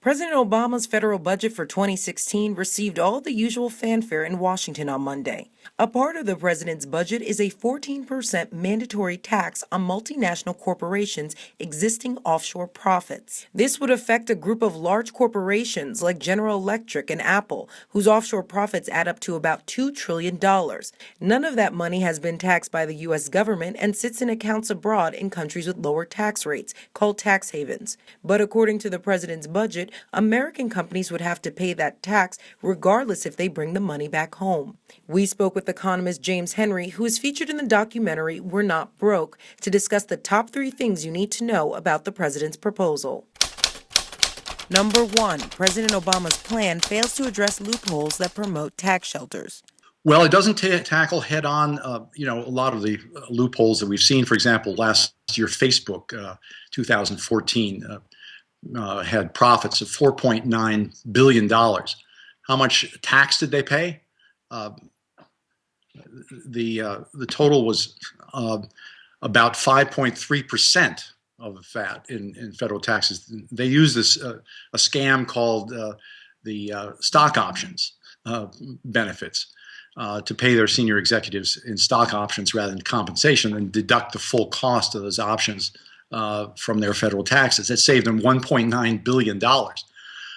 President Obama's federal budget for 2016 received all the usual fanfare in Washington on Monday. A part of the president's budget is a 14% mandatory tax on multinational corporations' existing offshore profits. This would affect a group of large corporations like General Electric and Apple, whose offshore profits add up to about $2 trillion. None of that money has been taxed by the U.S. government and sits in accounts abroad in countries with lower tax rates, called tax havens. But according to the president's budget, American companies would have to pay that tax regardless if they bring the money back home. We spoke with economist James Henry, who is featured in the documentary We're Not Broke, to discuss the top 3 things you need to know about the president's proposal. Number 1, President Obama's plan fails to address loopholes that promote tax shelters. Well, it doesn't tackle head-on, a lot of the loopholes that we've seen. For example, last year, Facebook, 2014, had profits of $4.9 billion. How much tax did they pay? The total was about 5.3% of that in federal taxes. They use this a scam called the stock options benefits to pay their senior executives in stock options rather than compensation, and deduct the full cost of those options from their federal taxes. It saved them $1.9 billion.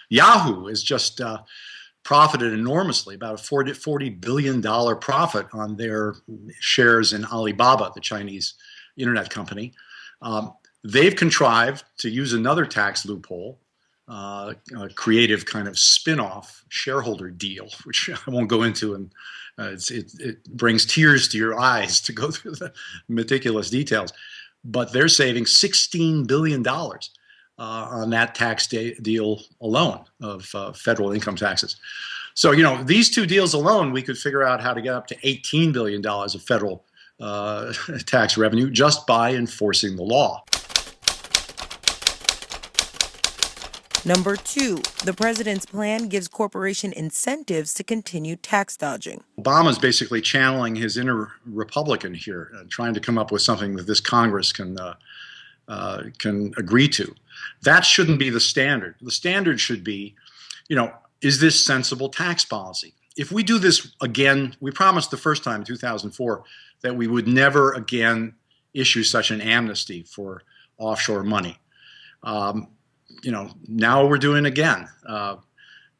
Yahoo has just profited enormously, about a $40 billion profit on their shares in Alibaba, the Chinese internet company. They've contrived to use another tax loophole, a creative kind of spin-off shareholder deal, which I won't go into, and it brings tears to your eyes to go through the meticulous details. But they're saving $16 billion on that tax deal alone of federal income taxes. So, these 2 deals alone, we could figure out how to get up to $18 billion of federal tax revenue just by enforcing the law. Number 2, the president's plan gives corporation incentives to continue tax dodging. Obama's basically channeling his inner Republican here, trying to come up with something that this Congress can agree to. That shouldn't be the standard. The standard should be, is this sensible tax policy? If we do this again, we promised the first time in 2004 that we would never again issue such an amnesty for offshore money. Now we're doing it again.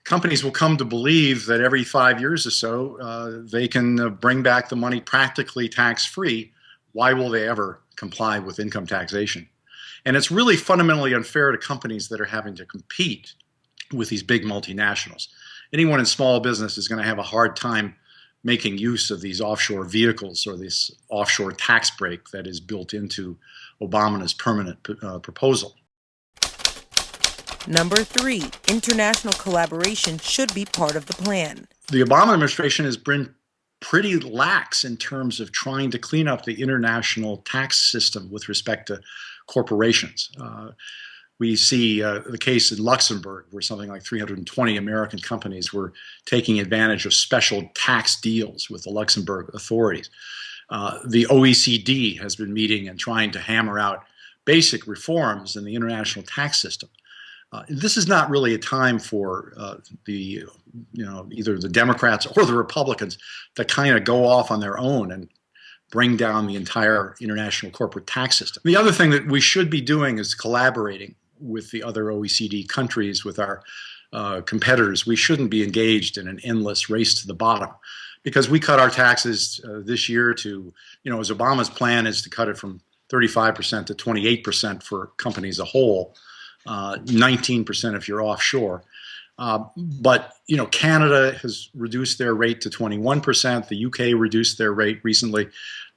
Companies will come to believe that every 5 years or so they can bring back the money practically tax-free. Why will they ever comply with income taxation? And it's really fundamentally unfair to companies that are having to compete with these big multinationals. Anyone in small business is going to have a hard time making use of these offshore vehicles or this offshore tax break that is built into Obama's permanent proposal. Number 3, international collaboration should be part of the plan. The Obama administration has been pretty lax in terms of trying to clean up the international tax system with respect to corporations. We see the case in Luxembourg where something like 320 American companies were taking advantage of special tax deals with the Luxembourg authorities. The OECD has been meeting and trying to hammer out basic reforms in the international tax system. This is not really a time for either the Democrats or the Republicans to kind of go off on their own and bring down the entire international corporate tax system. The other thing that we should be doing is collaborating with the other OECD countries, with our competitors. We shouldn't be engaged in an endless race to the bottom, because we cut our taxes this year to, as Obama's plan is to cut it from 35% to 28% for companies as a whole. 19% if you're offshore. But Canada has reduced their rate to 21%. The UK reduced their rate recently.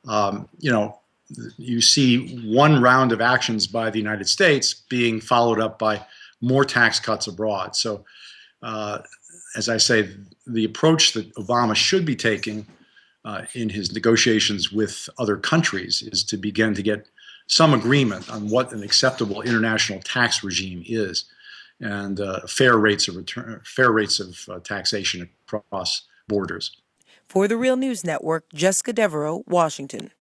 You see one round of actions by the United States being followed up by more tax cuts abroad. So, as I say, the approach that Obama should be taking in his negotiations with other countries is to begin to get some agreement on what an acceptable international tax regime is, and fair rates of taxation across borders. For the Real News Network, Jessica Devereaux, Washington.